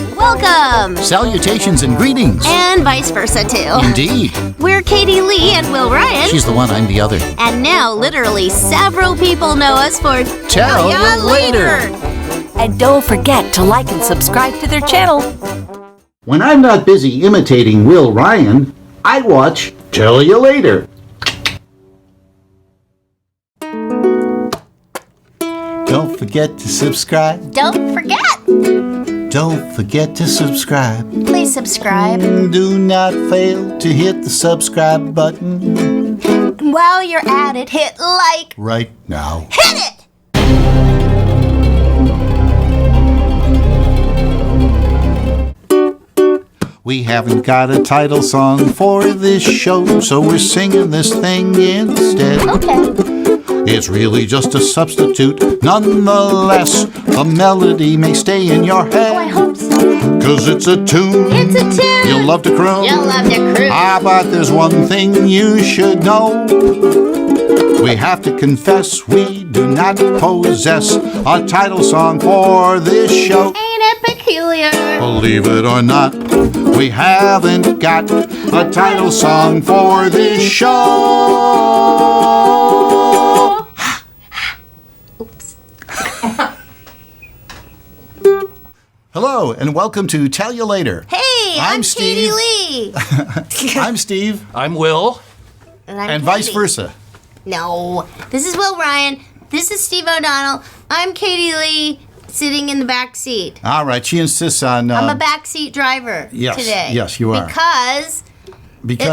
Welcome! Salutations and greetings. And vice versa, too. Indeed. We're Katie Leigh and Will Ryan. She's the one, I'm the other. And now, literally, several people know us for Tell Ya Later. And don't forget to like and subscribe to their channel. When I'm not busy imitating Will Ryan, I watch Tell Ya Later. Don't forget to subscribe. Don't forget! Don't forget to subscribe. Please subscribe. Do not fail to hit the subscribe button. While you're at it, hit like. Right now. Hit it! We haven't got a title song for this show, so we're singing this thing instead. Okay. It's really just a substitute. Nonetheless, the melody may stay in your head. Oh, I hope so. 'Cause it's a tune. It's a tune. You'll love to croon. You'll love to cruise. But there's one thing you should know. We have to confess we do not possess a title song for this show. Ain't it peculiar? Believe it or not, we haven't got a title song for this show. Oops. Hello, and welcome to Tell Ya Later. Hey, I'm Katie Leigh. I'm Steve. I'm Will. And I'm And vice Katie. versa. No. This is Will Ryan. This is Steve O'Donnell. I'm Katie Leigh, sitting in the back seat. All right, she insists on... I'm a backseat driver yes, today. yes, you are. Because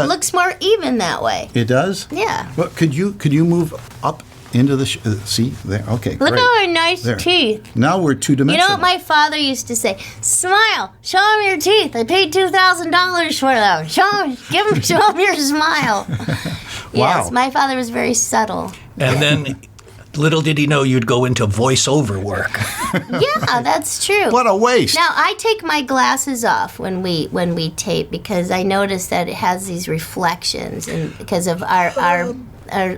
it looks more even that way. It does? Yeah. Well, could you move up into the seat there? Okay, Look great. at our nice There. teeth. Now we're You two-dimensional. know what my father used to say? Smile. Show him your teeth. I paid $2,000 for them. Show him your smile. Yes, my father was very subtle. And then, little did he know you'd go into voiceover work. Yeah, that's true. What a waste. Now I take my glasses off when we tape because I notice that it has these reflections and because of our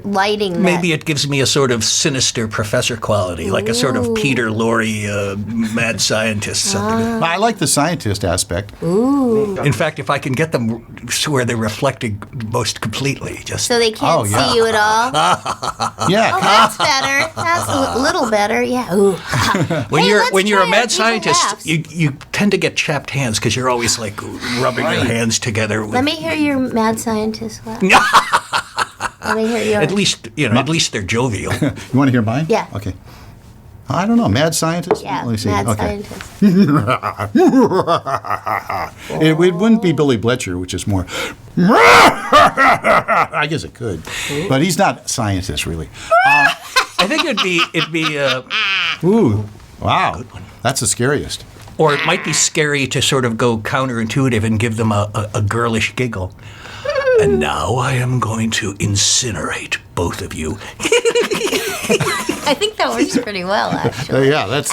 lighting. That, Maybe it gives me a sort of sinister professor quality, like a sort of Peter Lorre mad scientist. Something. I like the scientist aspect. Ooh. In fact, if I can get them to where they're reflecting most completely, just So they can't see you at all. Yeah. Oh, that's better. That's a little better. Yeah. Ooh. when Hey, let's you're a try mad it. People scientist, laughs. you tend to get chapped hands because you're always like rubbing your hands together. Let me hear your mad scientist laugh. Let me hear yours. At least they're jovial. You want to hear mine? Yeah. Okay. I don't know. Mad scientist? Yeah, Let me see. mad Okay. scientist. It wouldn't be Billy Bletcher, which is more. I guess it could, but he's not a scientist really. I think it'd be. Ooh, wow, that's the scariest. Or it might be scary to sort of go counterintuitive and give them a girlish giggle. And now I am going to incinerate both of you. I think that works pretty well, actually. Yeah, that's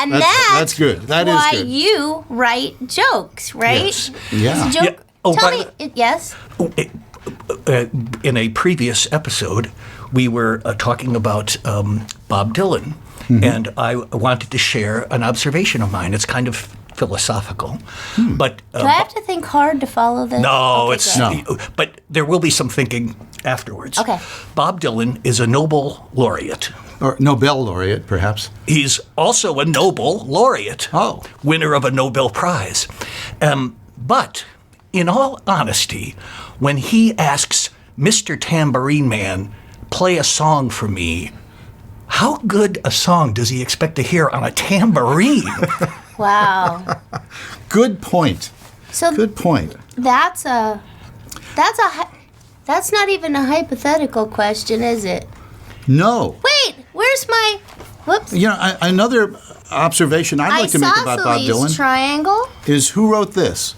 good. That is why good. you write jokes, right? Yes. Yeah. It's a joke. Yeah. Oh, Tell by me, the- yes? In a previous episode, we were talking about Bob Dylan, and I wanted to share an observation of mine. It's kind of philosophical, but Do I have to think hard to follow this? no, Okay, it's good. but there will be some thinking afterwards. Okay. Bob Dylan is a Nobel laureate. Or Nobel laureate, perhaps. He's also a Nobel laureate. Oh. Winner of a Nobel Prize. But in all honesty, when he asks Mr. Tambourine Man, play a song for me, how good a song does he expect to hear on a tambourine? Wow. Good point. So Good point. that's not even a hypothetical question, is it? No. Wait, where's my? Whoops. You know, another observation I'd like to make about Bob Isosceles Dylan triangle. is who wrote this.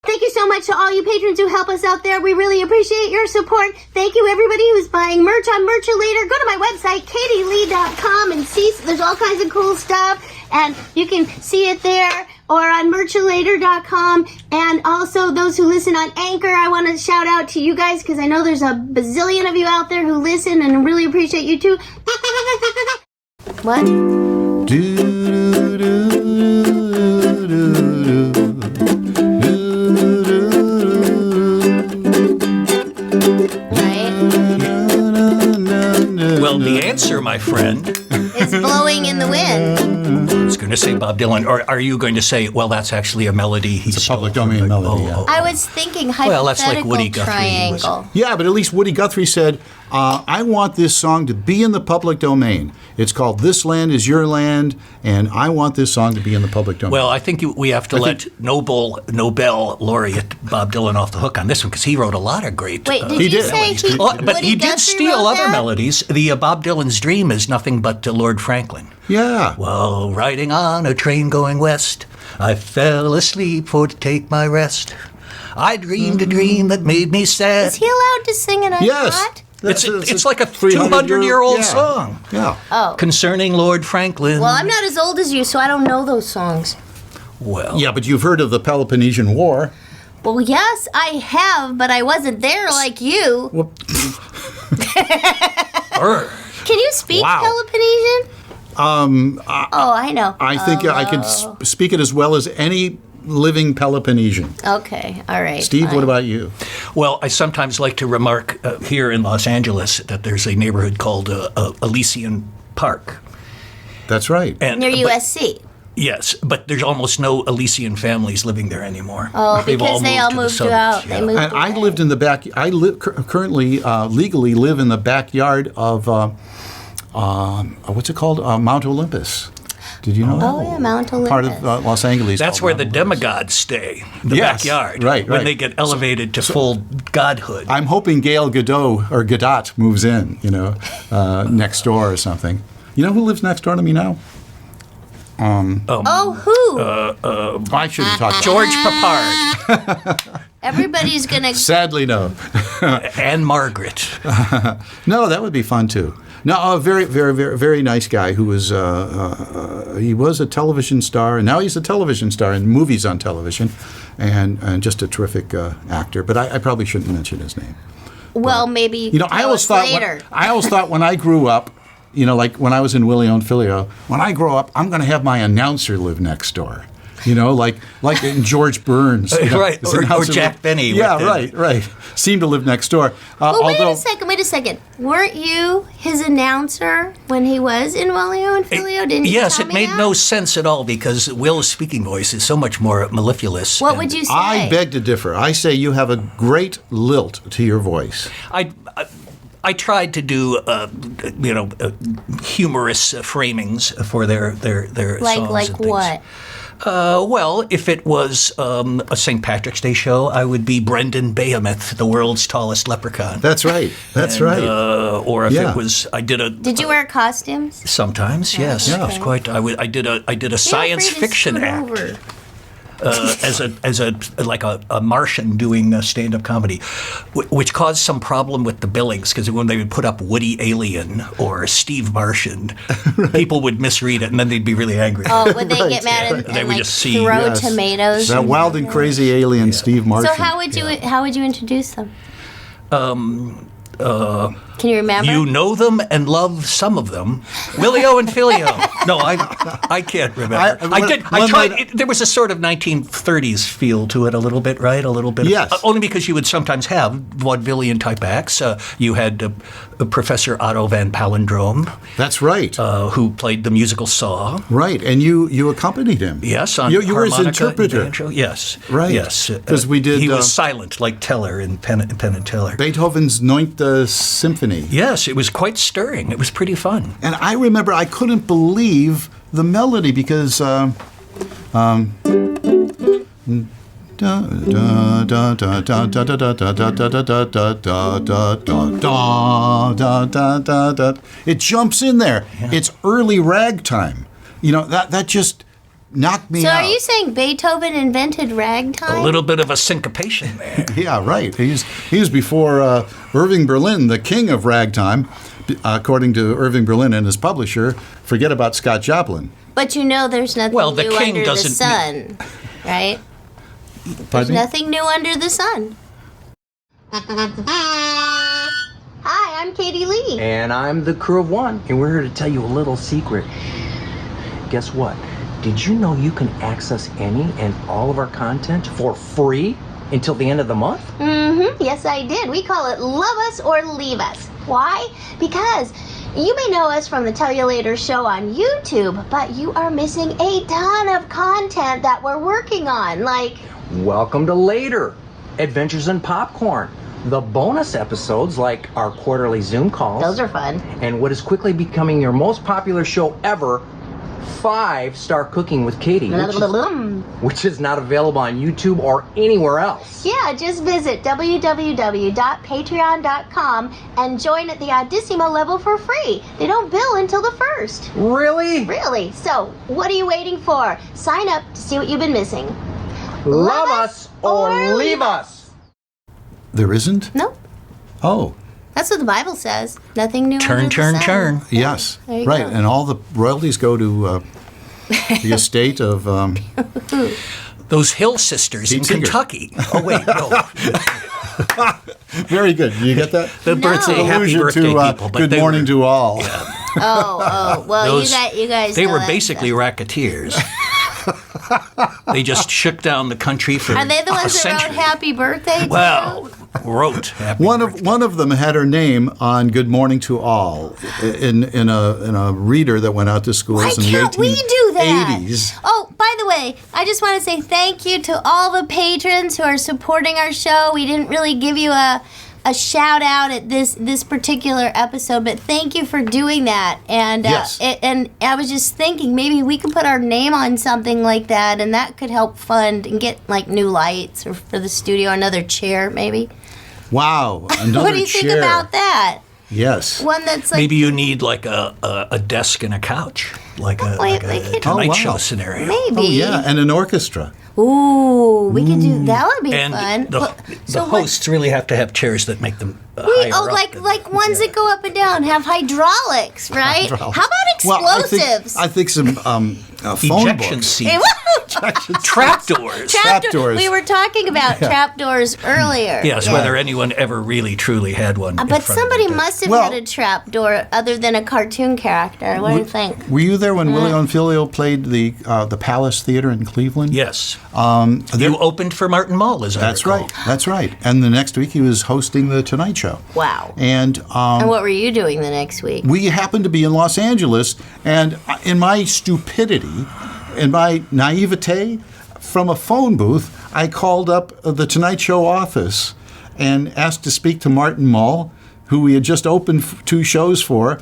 Thank you so much to all you patrons who help us out there. We really appreciate your support. Thank you, everybody who's buying merch on Merchulator. Go to my website, katielee.com, and see there's all kinds of cool stuff. And you can see it there or on Merchulator.com. And also those who listen on Anchor, I want to shout out to you guys because I know there's a bazillion of you out there who listen and really appreciate you too. What? going to say Bob Dylan, or are you going to say, well, that's actually a melody? He's It's a public domain melody, yeah. I was thinking Well, that's like hypothetical Woody Guthrie was- triangle. Yeah, but at least Woody Guthrie said, I want this song to be in the public domain. It's called This Land Is Your Land, and I want this song to be in the public domain. Well, I think we have to let Nobel laureate Bob Dylan off the hook on this one because he wrote a lot of great. Wait, did He you did. say he? But Woody he did Guthrie steal wrote other that? melodies. The Bob Dylan's Dream is nothing but Lord Franklin. yeah. While riding on a train going west, I fell asleep for to take my rest. I dreamed a dream that made me sad. Is he allowed to sing it? Yes. It's like a 300-year-old 200-year-old song Yeah. Oh. concerning Lord Franklin. Well, I'm not as old as you, so I don't know those songs. Well, Yeah, but you've heard of the Peloponnesian War. Well, yes, I have, but I wasn't there like you. Can you speak Wow. Peloponnesian? Oh, I know. I think I could speak it as well as any living Peloponnesian. Okay, all right. Steve, fine. what about you? Well, I sometimes like to remark here in Los Angeles that there's a neighborhood called Elysian Park. That's right. And, Near but- USC. Yes, but there's almost no Elysian families living there anymore. Oh, They've because they all to the moved suburbs, out. yeah. They moved And I away. lived in the back. I currently legally live in the backyard of what's it called? Mount Olympus. Did you know that? Oh, yeah, Mount Olympus. Part of Los Angeles. That's called where Mount the Olympus. demigods stay, the Yes, backyard, right, when right. they get elevated to full godhood. I'm hoping Gail Gadot moves in. Next door or something. You know who lives next door to me now? Oh, who? I shouldn't talk. George Papard Everybody's gonna. Sadly, no. and Margaret. No, that would be fun too. No, a very, very, very, very nice guy who was he was a television star, and now he's a television star in movies on television, and just a terrific actor. But I probably shouldn't mention his name. Well, maybe. I tell always us thought later. I always thought when I grew up, like when I was in Willie and Filio, when I grow up, I'm going to have my announcer live next door. Like in George Burns, Right, his or announcer Jack lived- Benny Yeah, with right. Seemed to live next door. Well, wait although, a second. Weren't you his announcer when he was in Wallio and Filio? Didn't you Yes, tell it me made that? no sense at all because Will's speaking voice is so much more mellifluous. What and would you say? I beg to differ. I say you have a great lilt to your voice. I tried to do, humorous framings for their songs. Like and things. what? Well, if it was a St. Patrick's Day show, I would be Brendan Behemoth, the world's tallest leprechaun. That's right. That's right. Or if Yeah. it was, I did a. Did you wear costumes? Sometimes, yes. Yeah. It was quite. I did a science Feel free to fiction scoot act. over. as a Martian doing stand-up comedy, which caused some problem with the billings because when they would put up Woody Alien or Steve Martian, people would misread it and then they'd be really angry. Oh, would they get mad and, They and would like just see- throw Yes. tomatoes? That wild and crazy alien, Steve Martin. So how would you introduce them? Can you remember? You know them and love some of them. Willio and Filio. No, I can't remember. I tried. There was a sort of 1930s feel to it a little bit, right? A little bit. Yes. Only because you would sometimes have vaudevillian type acts. You had Professor Otto van Palindrome, That's right. who played the musical Saw. Right, and you accompanied him. Yes, on you were his harmonica and interpreter. banjo. Yes, Right. Yes, 'Cause we did, He was silent, like Teller in Penn and Teller. Beethoven's Ninth Symphony. Yes, it was quite stirring. It was pretty fun. And I remember I couldn't believe the melody because it jumps in there. It's early ragtime. That just knocked me So out. are you saying Beethoven invented ragtime? A little bit of a syncopation there. Yeah, right. He was before Irving Berlin, the king of ragtime, according to Irving Berlin and his publisher. Forget about Scott Joplin. But there's nothing Well, the new king under the doesn't- sun, right? There's Pardon me? nothing new under the sun. Hi, I'm Katie Leigh. And I'm the crew of one, and we're here to tell you a little secret. Guess what? Did you know you can access any and all of our content for free until the end of the month? Yes, I did. We call it Love Us or Leave Us. Why? Because You may know us from the Tell You Later show on YouTube, but you are missing a ton of content that we're working on, like... Welcome to Later, Adventures in Popcorn. The bonus episodes, like our quarterly Zoom calls. Those are fun. And what is quickly becoming your most popular show ever, 5-Star Cooking with Katie, which is not available on YouTube or anywhere else. Yeah, just visit www.patreon.com and join at the Oddissimo level for free. They don't bill until the 1st. Really? Really? So, what are you waiting for? Sign up to see what you've been missing. Love us or leave us. There isn't? Nope. Oh, That's what the Bible says. Nothing new. Turn, under the turn, sun. turn. yes. There you Right, go. and all the royalties go to the estate of... Those Hill Sisters in Pete Seeger. Kentucky. Oh, wait, no. Very good. You get that? The birthday, happy Allusion birthday to people. But good they morning were, to all. Oh, well, Those- you guys. They know were that basically stuff. racketeers. They just shook down the country for Are they the a ones that century. wrote "Happy Birthday"? to Well, you? wrote happy One birthday. of them had her name on Good Morning to All in a reader that went out to schools Why in the can't we do that? 1880s. Oh, by the way, I just want to say thank you to all the patrons who are supporting our show. We didn't really give you a shout out at this particular episode, but thank you for doing that. And Yes. and I was just thinking maybe we could put our name on something like that, and that could help fund and get like new lights or for the studio, another chair maybe. Wow, another What do you think chair. about that? Yes. One that's like Maybe you need like a desk and a couch, like a Wait, like it- Tonight Oh, wow. Show scenario. maybe. Oh, yeah, and an orchestra. Ooh, we could do that. Would be And fun. the, Well, the so what- hosts really have to have chairs that make them Wait, higher oh, up like than- ones that go up and down, have hydraulics, right? Hydraulics. How about Well, explosives? I think some phone ejection books. seats, Hey, trapdoors. Trapdoors. We were talking about trapdoors earlier. Yes, Yeah. whether anyone ever really truly had one. in But front of somebody their desk. must have Well- had a trapdoor other than a cartoon character. What do you think? Were you there when Willie Onfilio played the Palace Theater in Cleveland? Yes. there- You opened for Martin Mull, as I That's recall. right. That's right. And the next week he was hosting the Tonight Show. Wow. And And what were you doing the next week? we happened to be in Los Angeles, and in my stupidity, in my naivete, from a phone booth, I called up the Tonight Show office and asked to speak to Martin Mull, who we had just opened 2 shows for,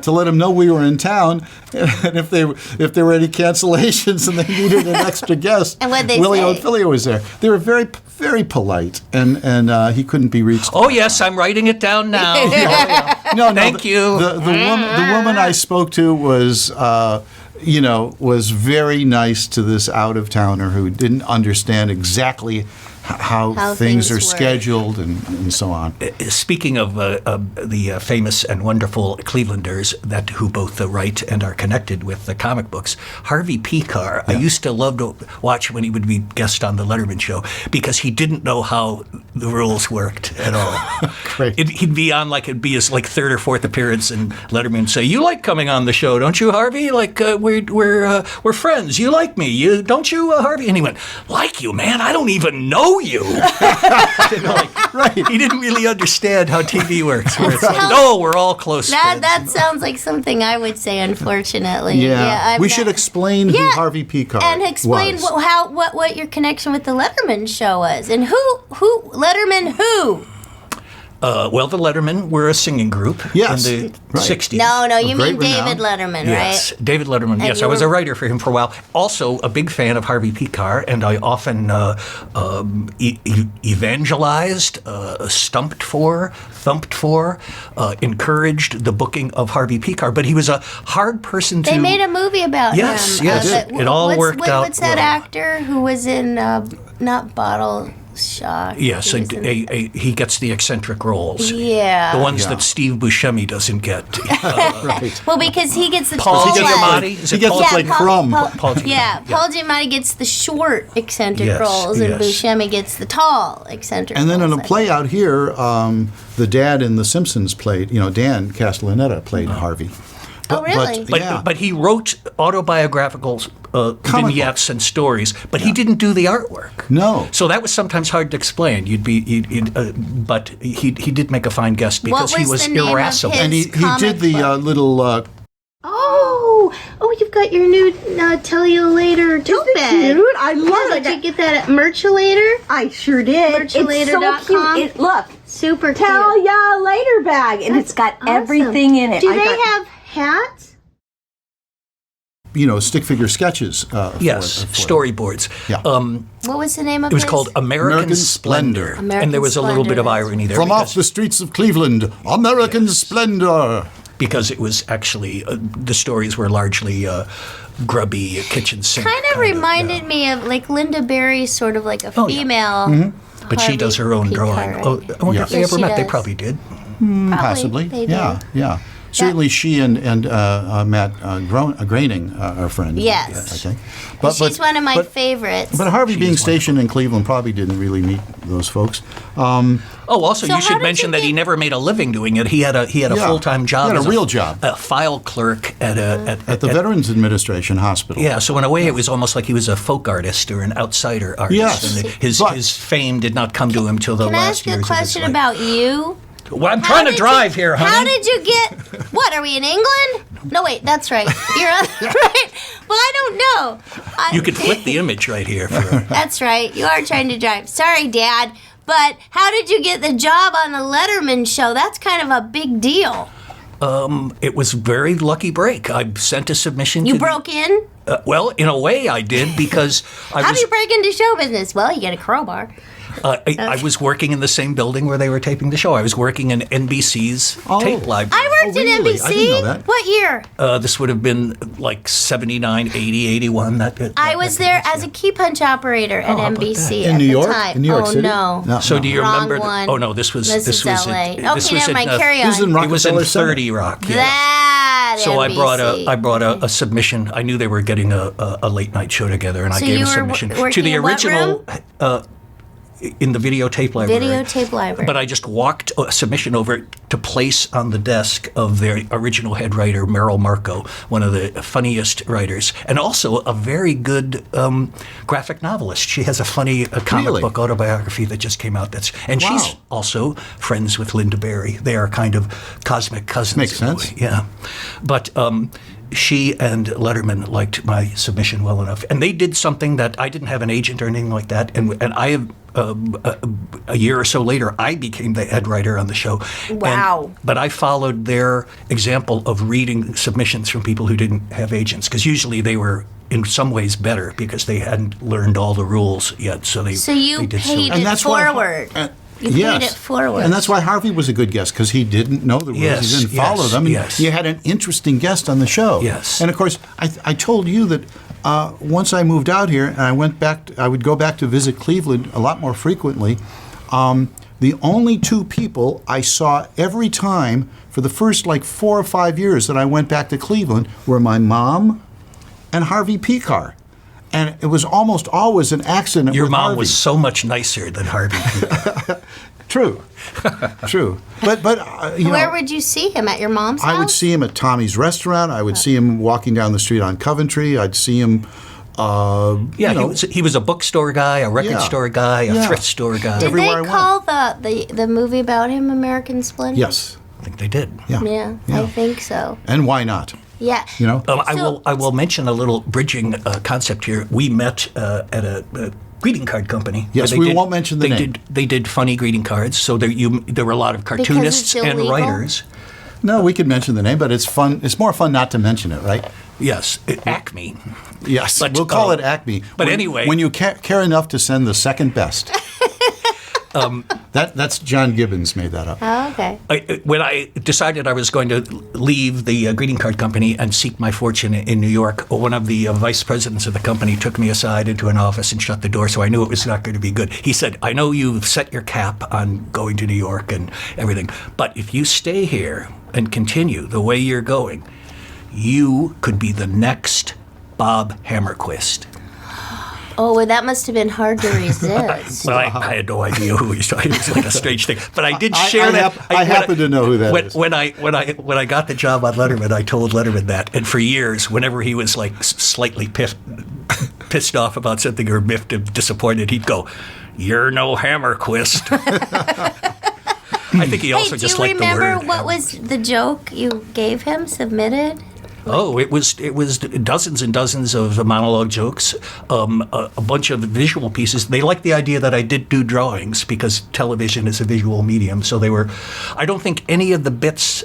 to let him know we were in town, and if there were any cancellations and they needed an extra guest. And what'd they Willie say? Onfilio was there. They were very, very polite, and he couldn't be reached. Oh, yes, I'm writing it down now. No, Thank the, you. The woman I spoke to was, was very nice to this out of towner who didn't understand exactly how things things are work. scheduled and so on. Speaking of the famous and wonderful Clevelanders who both write and are connected with the comic books, Harvey Picar, I used to love to watch when he would be guest on the Letterman show because he didn't know how the rules worked at all. Great. He'd be on it'd be his 3rd or 4th appearance, and Letterman would say, "You like coming on the show, don't you, Harvey? Like we're friends. You like me, don't you, Harvey?" And he went, "Like you, man? I don't even know you." Right. He didn't really understand how TV works. Where it's like, no, we're all close friends. That sounds like something I would say, unfortunately. Yeah, I'm we not- should explain who Yeah, Harvey Picar and explain was. what your connection with the Letterman show was, and who Letterman who? Well, the Letterman were a singing group Yes, in the right. 60s. No, you great mean David renown. Letterman, Yes, right? David Letterman. Yes, you I was were- a writer for him for a while. Also, a big fan of Harvey Picar, and I often evangelized, thumped for, encouraged the booking of Harvey Picar. But he was a hard person to. They made a movie about Yes, him. yes. but It all worked out What's that well. actor who was in not Bottle Shock? Yes, He was in- he gets the eccentric roles. Yeah. The ones Yeah. that Steve Buscemi doesn't get. Well, because he gets the Paul tall He gets one. Giamatti? Is he it gets Paul like Paul- Crumb. Paul Giamatti. Yeah, Paul Giamatti gets the short eccentric Yes, roles, and yes. Buscemi gets the tall eccentric And then in roles. a play out here, the dad in The Simpsons played, Dan Castellaneta played Harvey. Oh, really? But he wrote autobiographical vignettes and stories, but he didn't do the artwork. No. So that was sometimes hard to explain. But he did make a fine guest because What he was was the name of irascible. his- And he comic did the book. little. Oh, you've got your new Tell You Later tote bag. Cute. I love Yeah, it. did you get that at Merchulator? I sure did. It's so Merchulator.com. cute. Look, Super tell cute. ya later bag, and it's got Awesome. everything in it. Do I they got- have hats? Stick figure sketches. Yes, for it. storyboards. Yeah. What was the name of It was his? called American Splendor. American And there was a little bit of Splendor. irony there. From because, off the streets of Cleveland, American Splendor. because it was actually, the stories were largely grubby kitchen sink. Kind of reminded me of like Linda Berry, sort of like a Oh, yeah. female. But she does her own Harvey drawing. Pekar, Oh, right? I wonder Yes. if they Yes, ever she met. They does. probably did. Possibly. they Yeah, do. yeah. Certainly she and Matt Groening are friends. Yes. I think. She's one of my favorites. But Harvey being stationed in Cleveland probably didn't really meet those folks. Also, So you how should did mention you that he get- never made a living doing it. He had a Yeah. full-time job. He had a as real job. a file clerk at At the Veterans Administration Hospital. Yeah, so in a way, it was almost like he was a folk artist or an outsider artist. Yes. And his But- his fame did not come to him till the Can I last ask you years a of his question life. about you? Well, I'm How trying to did drive you- here, honey. How did you get? What are we in England? No, wait, that's right. You're right. Well, I don't know. You could flip the image right here. For, That's right. You are trying to drive. Sorry, Dad. But how did you get the job on the Letterman show? That's kind of a big deal. it was a very lucky break. I sent a submission. You to broke in? well, in a way, I did because I How was do you break into show business? Well, you get a crowbar. I was working in the same building where they were taping the show. I was working in NBC's tape library. I worked in really? NBC. I didn't know that. What year? This would have been like 79, 80, 81. I was there as a key punch operator at how about NBC that? at In New the York? time. In New York oh City? no. No. So do you Wrong remember? one. Oh no, this was This is was LA. It, Okay, this was never mind. Carry This is in on. It was in Rockefeller Center. 30 Rock. Yeah. That So NBC. I brought a submission. I knew they were getting a late night show together, and So I gave you a were submission working to the in what original in the videotape library. Videotape library. But I just walked a submission over to place on the desk of their original head writer, Merrill Marco, one of the funniest writers, and also a very good graphic novelist. She has a funny comic Really? book autobiography that just came out. And Wow. she's also friends with Linda Berry. They are kind of cosmic cousins. Makes in a sense. way. Yeah. But she and Letterman liked my submission well enough. And they did something that I didn't have an agent or anything like that. And I have, a year or so later, I became the head writer on the show. Wow. But I followed their example of reading submissions from people who didn't have agents, because usually they were in some ways better because they hadn't learned all the rules yet. So So you they did paid so. it forward. You paid it forward. And that's why Harvey was a good guest, because he didn't know the rules. Yes, he didn't yes, follow them. And yes. you had an interesting guest on the show. Yes. And of course, I told you that once I moved out here and I went back, I would go back to visit Cleveland a lot more frequently. The only two people I saw every time for the first like 4 or 5 years that I went back to Cleveland were my mom and Harvey Pekar. And it was almost always an accident. Your with mom Harvey. was so much nicer than Harvey. True, true. But you Where know, would you see him? At your mom's house? I would see him at Tommy's restaurant. I would see him walking down the street on Coventry. I'd see him. Yeah, you know, he was a bookstore guy, a record Yeah. store guy, a Yeah. thrift store guy. Did everywhere I they went. call the movie about him American Splendor? Yes. I think they did. Yeah. Yeah, Yeah. I think so. And why not? Yeah. You know. I will mention a little bridging concept here. We met at a greeting card company. Yes, where we won't mention the they name. They did funny greeting cards, so there were a lot of cartoonists and illegal? writers. No, we could mention the name, but it's fun. It's more fun not to mention it, right? Yes, Acme. Yes, But, we'll call it Acme. but anyway- when you care enough to send the second best. That's John Gibbons made that up. Oh, okay. When I decided I was going to leave the greeting card company and seek my fortune in New York, one of the vice presidents of the company took me aside into an office and shut the door, so I knew it was not going to be good. He said, I know you've set your cap on going to New York and everything, but if you stay here and continue the way you're going, you could be the next Bob Hammerquist. Oh, well, that must have been hard to resist. Well, I had no idea who he was talking. It was like a strange thing, but I did share that. I happen to know who that is. When I got the job on Letterman, I told Letterman that, and for years, whenever he was like slightly pissed off about something or miffed and disappointed, he'd go, "You're no Hammerquist." I think he also just liked the word. Do you remember what was the joke you gave him submitted? Oh, it was dozens and dozens of monologue jokes, a bunch of visual pieces. They liked the idea that I did do drawings because television is a visual medium. So they were. I don't think any of the bits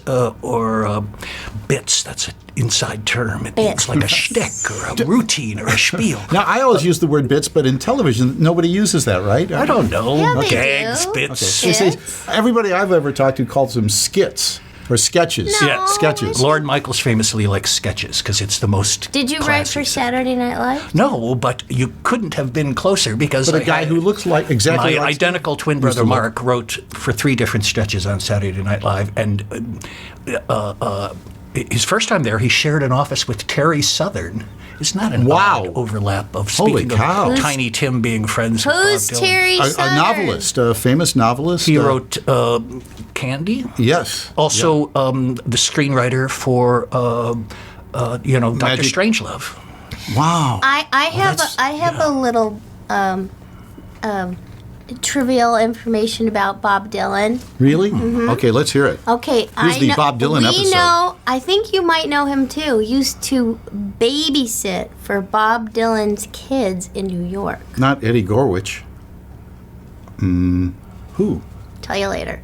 bits. That's an inside term. It means like a shtick or a routine or a spiel. Now, I always use the word bits, but in television, nobody uses that, right? I don't know. Yeah, they Gags, do. bits. They say, everybody I've ever talked to calls them skits or sketches. No. Yeah, sketches. Lord Michaels famously likes sketches because it's the most. Did you write for classy. Saturday Night Live? No, but you couldn't have been closer because But a guy who looks like exactly my like identical twin brother look. Mark wrote for 3 different sketches on Saturday Night Live, and his first time there, he shared an office with Terry Southern. It's not an Wow. odd overlap of Holy speaking cow. of Tiny Tim being friends with Bob Who's Dylan. Terry a Southern? novelist, a famous novelist. He wrote Candy. Yes. Also, the screenwriter for Dr. Magic- Strangelove. Wow. I have a little trivial information about Bob Dylan. Really? Okay, let's hear it. Okay, Here's the Bob Dylan episode. I think you might know him too. He used to babysit for Bob Dylan's kids in New York. Not Eddie Gorwich. Who? Tell you later.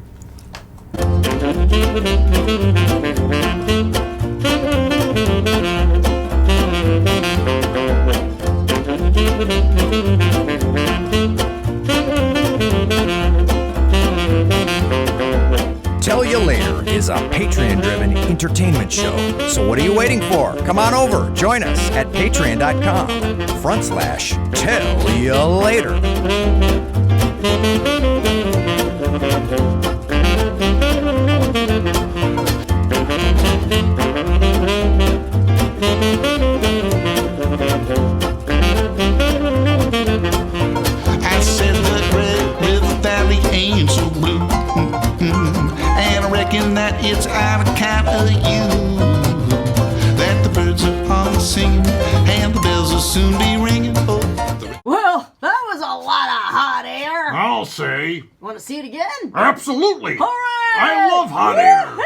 Tell You Later is a Patreon-driven entertainment show. So what are you waiting for? Come on over. Join us at patreon.com/Tell You Later. I said the Red River Valley ain't so blue. And I reckon that it's out of count of you. That the birds are all singing and the bells will soon be ringing. Oh, Well, that was a lot of hot air. I'll say. Want to see it again? Absolutely. All right. I love hot air. Woo-hoo!